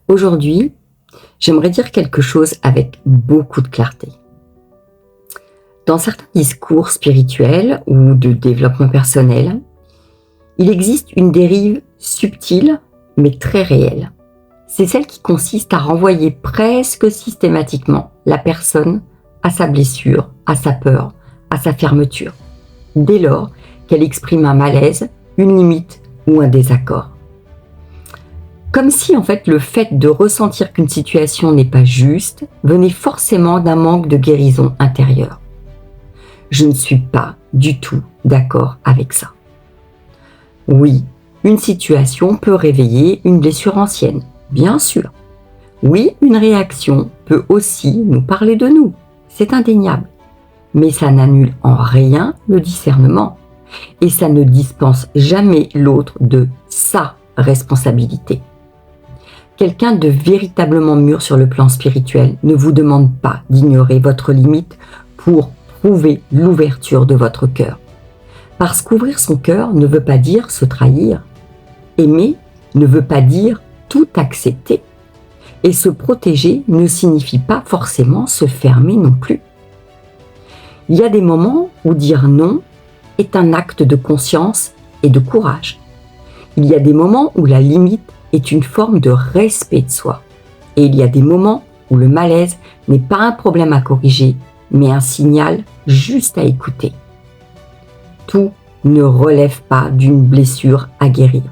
Aujourd'hui, j'aimerais dire quelque chose avec beaucoup de clarté. Dans certains discours spirituels ou de développement personnel, il existe une dérive subtile mais très réelle. C'est celle qui consiste à renvoyer presque systématiquement la personne à sa blessure, à sa peur, à sa fermeture, dès lors qu'elle exprime un malaise, une limite ou un désaccord. Comme si en fait le fait de ressentir qu'une situation n'est pas juste venait forcément d'un manque de guérison intérieure. Je ne suis pas du tout d'accord avec ça. Oui, une situation peut réveiller une blessure ancienne, bien sûr. Oui, une réaction peut aussi nous parler de nous, c'est indéniable. Mais ça n'annule en rien le discernement et ça ne dispense jamais l'autre de sa responsabilité. Quelqu'un de véritablement mûr sur le plan spirituel ne vous demande pas d'ignorer votre limite pour prouver l'ouverture de votre cœur. Parce qu'ouvrir son cœur ne veut pas dire se trahir. Aimer ne veut pas dire tout accepter. Et se protéger ne signifie pas forcément se fermer non plus. Il y a des moments où dire non est un acte de conscience et de courage. Il y a des moments où la limite est une forme de respect de soi. Et il y a des moments où le malaise n'est pas un problème à corriger, mais un signal juste à écouter. Tout ne relève pas d'une blessure à guérir.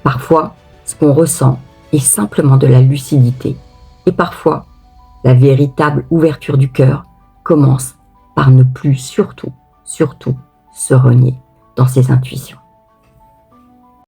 Parfois, ce qu'on ressent est simplement de la lucidité. Et parfois, la véritable ouverture du cœur commence par ne plus surtout se renier dans ses intuitions.